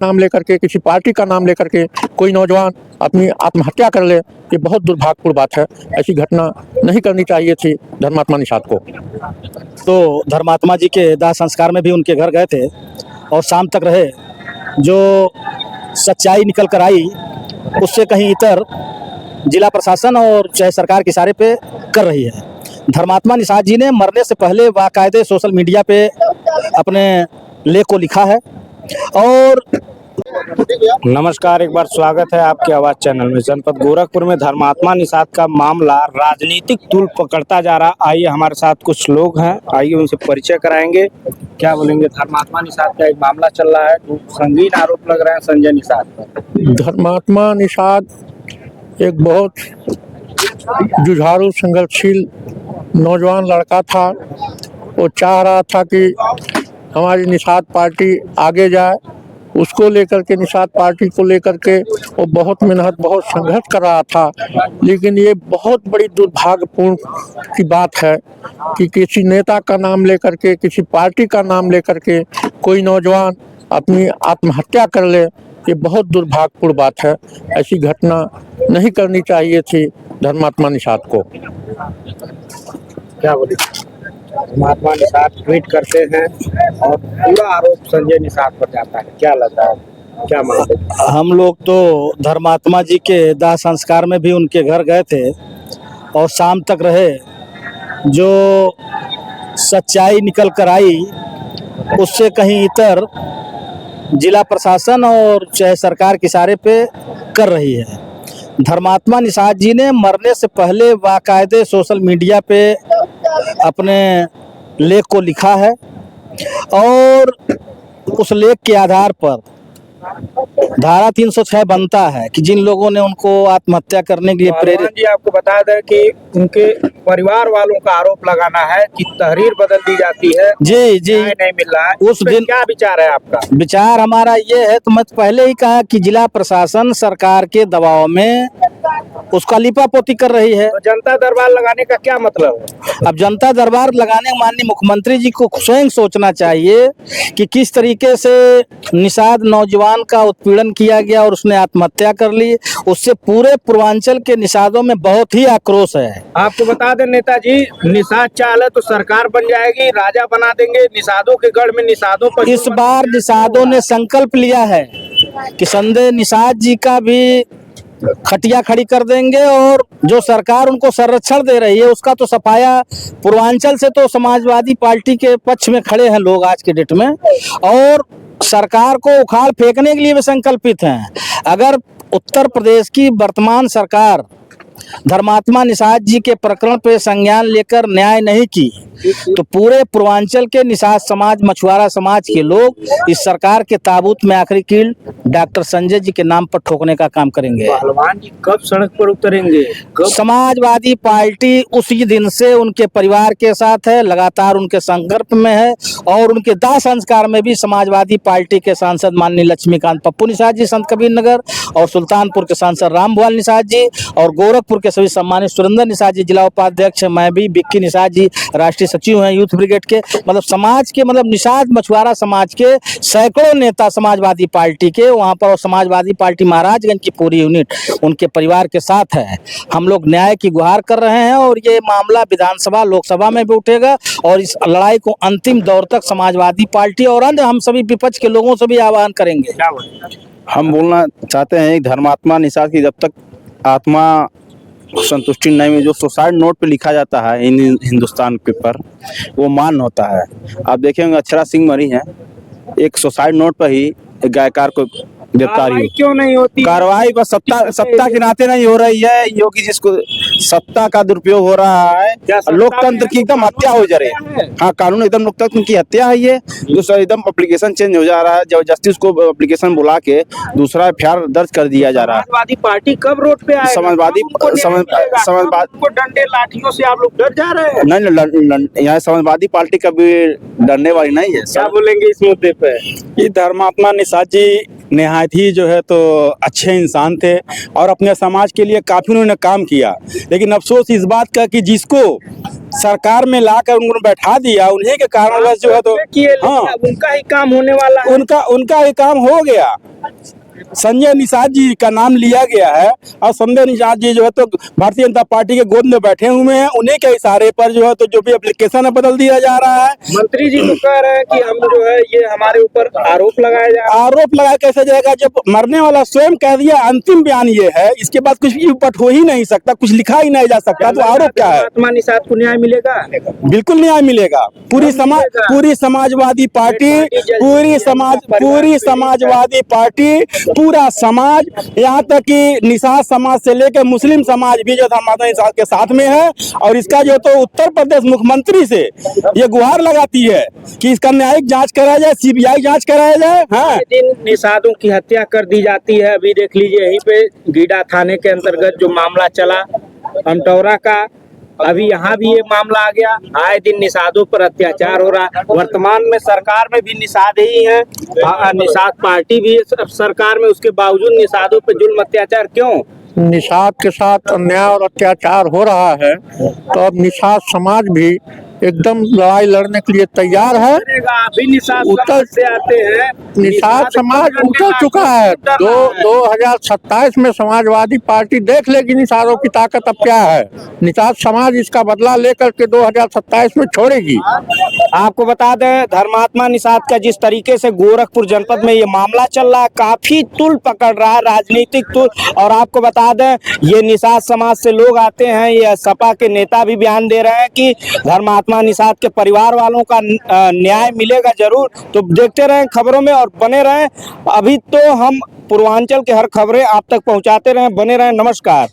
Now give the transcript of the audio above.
नाम लेकर के, किसी पार्टी का नाम लेकर के कोई नौजवान अपनी आत्महत्या कर ले, ये बहुत दुर्भाग्यपूर्ण बात है। ऐसी घटना नहीं करनी चाहिए थी धर्मात्मा निषाद को। तो धर्मात्मा जी के दाह संस्कार में भी उनके घर गए थे और शाम तक रहे। जो सच्चाई निकल कर आई उससे कहीं इतर जिला प्रशासन और चाहे सरकार के इशारे पे कर रही है। धर्मात्मा निषाद जी ने मरने से पहले बाकायदे सोशल मीडिया पे अपने लेख को लिखा है। और नमस्कार, एक बार स्वागत है आपके आवाज चैनल में। जनपद गोरखपुर में धर्मात्मा निषाद का मामला राजनीतिक तूल पकड़ता जा रहा। आइए, हमारे साथ कुछ लोग हैं, आइए उनसे परिचय कराएंगे। क्या बोलेंगे? धर्मात्मा निषाद का एक मामला चल रहा है, तो संगीन आरोप लग रहे हैं संजय निषाद पर। धर्मात्मा निषाद एक बहुत जुझारू संघर्षशील नौजवान लड़का था। वो चाह रहा था कि हमारी निषाद पार्टी आगे जाए। उसको लेकर के, निषाद पार्टी को लेकर के वो बहुत मेहनत, बहुत संघर्ष कर रहा था। लेकिन ये बहुत बड़ी दुर्भाग्यपूर्ण की बात है कि किसी नेता का नाम लेकर के, किसी पार्टी का नाम लेकर के कोई नौजवान अपनी आत्महत्या कर ले, ये बहुत दुर्भाग्यपूर्ण बात है। ऐसी घटना नहीं करनी चाहिए थी धर्मात्मा निषाद को। क्या बोले? धर्मात्मा निषाद ट्वीट करते हैं और पूरा आरोप संजय निषाद पर जाता है। क्या लगता है, क्या मानते हैं? हम लोग तो धर्मात्मा जी के दाह संस्कार में भी उनके घर गए थे और शाम तक रहे। जो सच्चाई निकल कर आई उससे कहीं इतर जिला प्रशासन और चाहे सरकार के इशारे पे कर रही है। धर्मात्मा निषाद जी ने मरने से पहले बाकायदे सोशल मीडिया पे अपने लेख को लिखा है और उस लेख के आधार पर धारा 306 बनता है कि जिन लोगों ने उनको आत्महत्या करने के लिए प्रेरित। जी, आपको बता दें कि उनके परिवार वालों का आरोप लगाना है कि तहरीर बदल दी जाती है, जी नहीं मिल रहा है। उस दिन क्या विचार है आपका? विचार हमारा ये है, तो मैं पहले ही कहा कि जिला प्रशासन सरकार के दबाव में उसका लिपापोती कर रही है। तो जनता दरबार लगाने का क्या मतलब है? अब जनता दरबार लगाने, माननीय मुख्यमंत्री जी को स्वयं सोचना चाहिए कि किस तरीके से निषाद नौजवान का उत्पीड़न किया गया और उसने आत्महत्या कर ली। उससे पूरे पूर्वांचल के निषादों में बहुत ही आक्रोश है। आपको बता दें नेताजी, निषाद चाहे तो सरकार बन जाएगी, राजा बना देंगे निषादों के गढ़ में। निषादों पर इस बार निषादों ने संकल्प लिया है कि संजय निषाद जी का भी खटिया खड़ी कर देंगे और जो सरकार उनको संरक्षण दे रही है उसका तो सफाया। पूर्वांचल से तो समाजवादी पार्टी के पक्ष में खड़े हैं लोग आज के डेट में और सरकार को उखाड़ फेंकने के लिए भी संकल्पित हैं। अगर उत्तर प्रदेश की वर्तमान सरकार धर्मात्मा निषाद जी के प्रकरण पे संज्ञान लेकर न्याय नहीं की तो पूरे पूर्वांचल के निषाद समाज, मछुआरा समाज के लोग इस सरकार के ताबूत में आखिरी कील डॉक्टर संजय जी के नाम पर ठोकने का काम करेंगे। पहलवान जी कब सड़क पर उतरेंगे? समाजवादी पार्टी उसी दिन से उनके परिवार के साथ है, लगातार उनके संपर्क में है और उनके दाह संस्कार में भी समाजवादी पार्टी के सांसद माननीय लक्ष्मीकांत पप्पू निषाद जी संत कबीर नगर और सुल्तानपुर के सांसद रामभुआल निषाद जी और गोरखपुर के सभी सम्मानित सुरेंद्र निषाद जी जिला उपाध्यक्ष, मैं भी बिक्की निषाद जी राष्ट्रीय सचिव हैं यूथ ब्रिगेड के। मतलब समाज के, मतलब निषाद मछुआरा समाज के सैकड़ों नेता समाजवादी पार्टी के वहां पर और समाजवादी पार्टी महाराजगंज की पूरी यूनिट उनके परिवार के साथ है। हम लोग न्याय की गुहार कर रहे हैं और ये मामला विधानसभा, लोकसभा में भी उठेगा और इस लड़ाई को अंतिम दौर तक समाजवादी पार्टी और अन्य हम सभी विपक्ष के लोगों से भी आह्वान करेंगे। हम बोलना चाहते हैं धर्मात्मा निषाद की जब तक आत्मा संतुष्टि नहीं में जो सुसाइड नोट पे लिखा जाता है हिंदुस्तान के पर, वो मान होता है। आप देखेंगे अक्षरा सिंह मरी हैं, एक सुसाइड नोट पर ही एक गायकार को गिरफ्तारी क्यों नहीं होती? कार्रवाई बस सत्ता के नाते नहीं हो रही है। योगी जिसको सत्ता का दुरुपयोग हो रहा है, लोकतंत्र की एकदम हत्या हो जा रही है। हाँ, कानून एकदम लोकतंत्र की हत्या है। ये दूसरा एकदम एप्लीकेशन चेंज हो जा रहा है, जबरदस्ती उसको एप्लीकेशन बुला के दूसरा एफआईआर दर्ज कर दिया जा रहा है। समाजवादी पार्टी कब रोड पे आएगा? समाजवादी डंडे लाठियों से आप लोग डर जा रहे हैं? नहीं, यहाँ समाजवादी पार्टी कभी डरने वाली नहीं है। क्या बोलेंगे इस मुद्दे पे? ये धर्मात्मा निषाद जी नहायत ही जो है तो अच्छे इंसान थे और अपने समाज के लिए काफ़ी उन्होंने काम किया। लेकिन अफसोस इस बात का कि जिसको सरकार में लाकर उन्होंने बैठा दिया, उन्हीं के कारणवश जो है तो हाँ, उनका ही काम होने वाला है। उनका ये काम हो गया। संजय निषाद जी का नाम लिया गया है और संजय निषाद जी जो है तो भारतीय जनता पार्टी के गोद में बैठे हुए हैं। उन्हीं के इशारे पर जो है तो जो भी एप्लीकेशन है बदल दिया जा रहा है। मंत्री जी तो कह रहे हैं कि हम जो है ये हमारे ऊपर आरोप लगाया जा रहा है। आरोप लगाया कैसे जाएगा जब मरने वाला स्वयं कह दिया। अंतिम बयान ये है, इसके बाद कुछ भी उपट हो ही नहीं सकता, कुछ लिखा ही नहीं जा सकता, तो आरोप क्या है? आत्मा निषाद को न्याय मिलेगा? बिल्कुल न्याय मिलेगा। पूरी समाजवादी पार्टी, पूरी समाजवादी पार्टी, पूरा समाज, यहाँ तक कि निषाद समाज से लेकर मुस्लिम समाज भी जो धर्मात्मा निषाद के साथ में है। और इसका जो तो उत्तर प्रदेश मुख्यमंत्री से ये गुहार लगाती है कि इसका न्यायिक जांच कराया जाए, सीबीआई जांच कराया जाए। हाँ, जिन निषादों की हत्या कर दी जाती है, अभी देख लीजिए यहीं पे गीडा थाने के अंतर्गत जो मामला चला अमटौरा का, अभी यहाँ भी ये मामला आ गया। आए दिन निषादों पर अत्याचार हो रहा है। वर्तमान में सरकार में भी निषाद ही है, निषाद पार्टी भी है सरकार में, उसके बावजूद निषादों पर जुल्म अत्याचार क्यों? निषाद के साथ अन्याय और अत्याचार हो रहा है तो अब निषाद समाज भी एकदम लड़ाई लड़ने के लिए तैयार है। अभी निषाद उत्तर से आते हैं, निषाद समाज उतर चुका है। 2027 में समाजवादी पार्टी देख लेगी निषादों की ताकत अब क्या है। निषाद समाज इसका बदला लेकर के 2027 में छोड़ेगी। आपको बता दें, धर्मात्मा निषाद का जिस तरीके से गोरखपुर जनपद में ये मामला चल रहा है, काफी तुल पकड़ रहा है, राजनीतिक तुल। और आपको बता दें, ये निषाद समाज से लोग आते हैं, ये सपा के नेता भी बयान दे रहे हैं कि धर्मात्मा निषाद के परिवार वालों का न्याय मिलेगा जरूर। तो देखते रहें खबरों में और बने रहें। अभी तो हम पूर्वांचल के हर खबरें आप तक पहुंचाते रहें, बने रहें। नमस्कार।